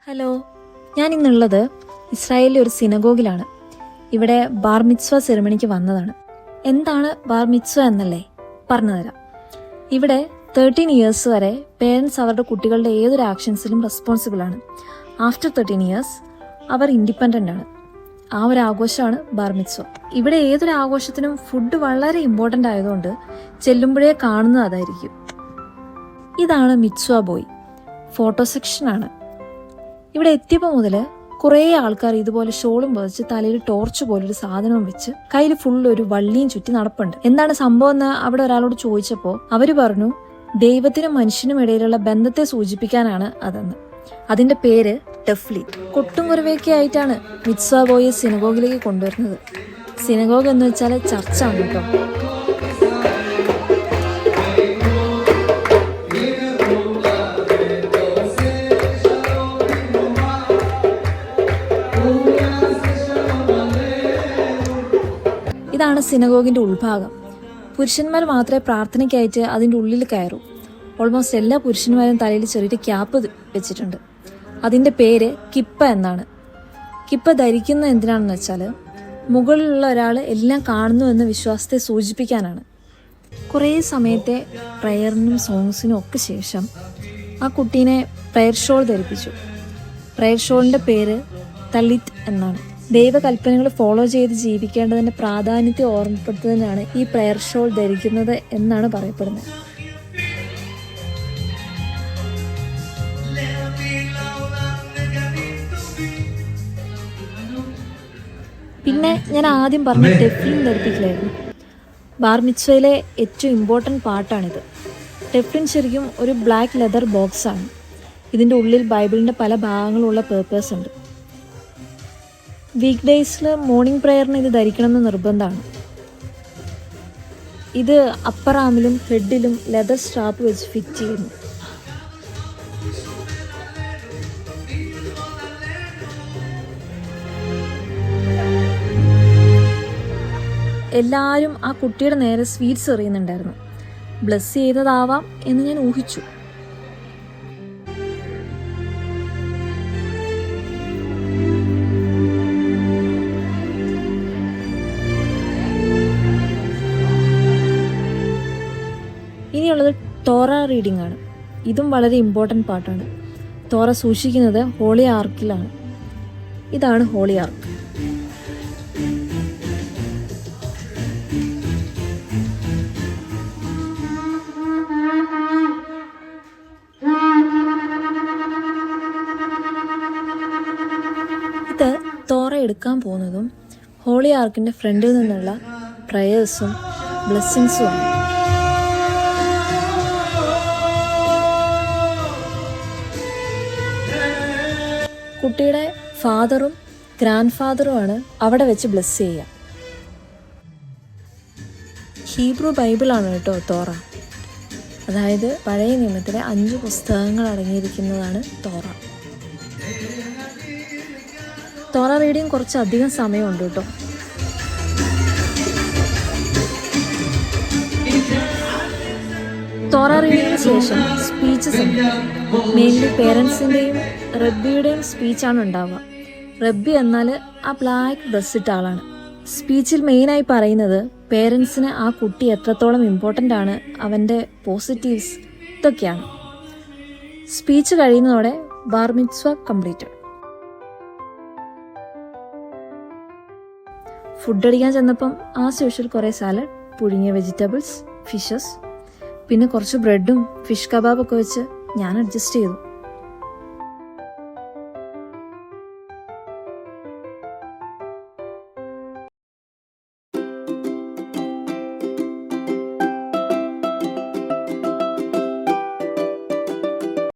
Hello, ഞാൻ ഇന്നുള്ളത് ഇസ്രായേലിലെ ഒരു സിനഗോഗിലാണ്. ഇവിടെ ബാർ മിറ്റ്സ്വ സെറിമണിക്ക് വന്നതാണ്. എന്താണ് ബാർ മിറ്റ്സ്വ എന്നല്ലേ? പറഞ്ഞുതരാം. ഇവിടെ 13 ഇയേഴ്സ് വരെ പേരൻസ് അവരുടെ കുട്ടികളുടെ ഏതൊരു ആക്ഷൻസിലും റെസ്പോൺസിബിൾ ആണ്. ആഫ്റ്റർ 13 ഇയേഴ്സ് അവർ ഇൻഡിപെൻഡൻ്റ് ആണ്. ആ ഒരു ആഘോഷമാണ് ബാർ മിറ്റ്സ്വ. ഇവിടെ ഏതൊരു ആഘോഷത്തിനും ഫുഡ് വളരെ ഇമ്പോർട്ടൻ്റ് ആയതുകൊണ്ട് ചെല്ലുമ്പോഴേ കാണുന്നത് അതായിരിക്കും. ഇതാണ് മിറ്റ്സ്വ ബോയ്. ഫോട്ടോ സെക്ഷനാണ്. ഇവിടെ എത്തിയപ്പോൾ മുതൽ കുറേ ആൾക്കാർ ഇതുപോലെ ഷോളും പതിച്ച് തലയിൽ ടോർച്ച് പോലൊരു സാധനവും വെച്ച് കയ്യിൽ ഫുള്ള് ഒരു വള്ളിയും ചുറ്റി നടപ്പുണ്ട്. എന്താണ് സംഭവം എന്ന് അവിടെ ഒരാളോട് ചോദിച്ചപ്പോൾ അവര് പറഞ്ഞു, ദൈവത്തിനും മനുഷ്യനും ഇടയിലുള്ള ബന്ധത്തെ സൂചിപ്പിക്കാനാണ് അതെന്ന്. അതിന്റെ പേര് ടെഫ്ലി. കൊട്ടും കുറവയൊക്കെ ആയിട്ടാണ് മിറ്റ്സ്വ ബോയെ സിനഗോഗിലേക്ക് കൊണ്ടുവരുന്നത്. സിനഗോഗ് എന്ന് വെച്ചാൽ ചർച്ചാണ് കേട്ടോ. ഇതാണ് സിനഗോഗിന്റെ ഉൾഭാഗം. പുരുഷന്മാർ മാത്രമേ പ്രാർത്ഥനയ്ക്കായിട്ട് അതിൻ്റെ ഉള്ളിൽ കയറൂ. ഓൾമോസ്റ്റ് എല്ലാ പുരുഷന്മാരും തലയിൽ ചെറിയൊരു ക്യാപ്പ് വെച്ചിട്ടുണ്ട്. അതിൻ്റെ പേര് കിപ്പ എന്നാണ്. കിപ്പ ധരിക്കുന്നത് എന്തിനാണെന്ന് വെച്ചാൽ മുകളിലുള്ള ഒരാൾ എല്ലാം കാണുന്നു എന്ന വിശ്വാസത്തെ സൂചിപ്പിക്കാനാണ്. കുറേ സമയത്തെ പ്രയറിനും സോങ്സിനും ഒക്കെ ശേഷം ആ കുട്ടീനെ പ്രയർ ഷോൾ ധരിപ്പിച്ചു. പ്രയർ ഷോളിൻ്റെ പേര് തലിത്ത് എന്നാണ്. ദൈവകൽപ്പനകൾ ഫോളോ ചെയ്ത് ജീവിക്കേണ്ടതിന്റെ പ്രാധാന്യത്തെ ഓർമ്മപ്പെടുത്തുന്നതിനാണ് ഈ പ്രയർ ഷോൾ ധരിക്കുന്നത് എന്നാണ് പറയപ്പെടുന്നത്. പിന്നെ ഞാൻ ആദ്യം പറഞ്ഞ ടെഫ്ലിൻ ധരിപ്പിക്കലായിരുന്നു. ബാർ മിറ്റ്സ്വയിലെ ഏറ്റവും ഇമ്പോർട്ടൻറ്റ് പാർട്ടാണിത്. ടെഫ്ലിൻ ശരിക്കും ഒരു ബ്ലാക്ക് ലെതർ ബോക്സ് ആണ്. ഇതിൻ്റെ ഉള്ളിൽ ബൈബിളിൻ്റെ പല ഭാഗങ്ങളുള്ള പേപ്പേഴ്സ് ഉണ്ട്. വീക്ക് ഡേയ്സിൽ മോർണിംഗ് പ്രയറിന് ഇത് ധരിക്കണമെന്ന് നിർബന്ധമാണ്. ഇത് അപ്പർ ആമിലും ഹെഡിലും ലെതർ സ്ട്രാപ്പ് വെച്ച് ഫിറ്റ് ചെയ്യുന്നു. എല്ലാവരും ആ കുട്ടിയുടെ നേരെ സ്വീറ്റ്സ് എറിയുന്നുണ്ടായിരുന്നു. ബ്ലെസ് ചെയ്തതാവാം എന്ന് ഞാൻ ഊഹിച്ചു. ഇനിയുള്ളത് തോറ റീഡിംഗ് ആണ്. ഇതും വളരെ ഇമ്പോർട്ടൻ്റ് പാർട്ടാണ്. തോറ സൂക്ഷിക്കുന്നത് ഹോളി ആർക്കിലാണ്. ഇതാണ് ഹോളി ആർക്ക്. ഇത് തോറ എടുക്കാൻ പോകുന്നതും ഹോളി ആർക്കിൻ്റെ ഫ്രണ്ടിൽ നിന്നുള്ള പ്രയേഴ്സും ബ്ലെസ്സിങ്സും ആണ്. കുട്ടിയുടെ ഫാദറും ഗ്രാൻഡ് ഫാദറുമാണ് അവിടെ വെച്ച് ബ്ലെസ് ചെയ്യുക. ഹീബ്രു ബൈബിളാണ് കേട്ടോ തോറ. അതായത് പഴയ നിയമത്തിലെ 5 പുസ്തകങ്ങൾ അടങ്ങിയിരിക്കുന്നതാണ് തോറ. തോറ റീഡിങ് കുറച്ചധികം സമയമുണ്ട് കേട്ടോ. തോറ റീഡിങ്ങിന് ശേഷം സ്പീച്ചസ് ഉണ്ട്. മെയിൻലി പേരൻസിൻ്റെയും റബ്ബിയുടെയും സ്പീച്ചാണ് ഉണ്ടാവുക. റബ്ബി എന്നാൽ ആ ബ്ലാക്ക് ഡ്രസ് ഇട്ട ആളാണ്. സ്പീച്ചിൽ മെയിനായി പറയുന്നത് പേരൻസിന് ആ കുട്ടി എത്രത്തോളം ഇമ്പോർട്ടൻ്റ് ആണ്, അവൻ്റെ പോസിറ്റീവ്സ്, ഇതൊക്കെയാണ്. സ്പീച്ച് കഴിയുന്നതോടെ ബാർ മിറ്റ്സ്വ കംപ്ലീറ്റഡ്. ഫുഡ് അടിക്കാൻ ചെന്നപ്പം ആസ് യൂഷ്വൽ കുറേ സാലഡ്, പുഴുങ്ങിയ വെജിറ്റബിൾസ്, ഫിഷസ്, പിന്നെ കുറച്ച് ബ്രെഡും ഫിഷ് കബാബൊക്കെ വെച്ച് ഞാൻ അഡ്ജസ്റ്റ് ചെയ്തു.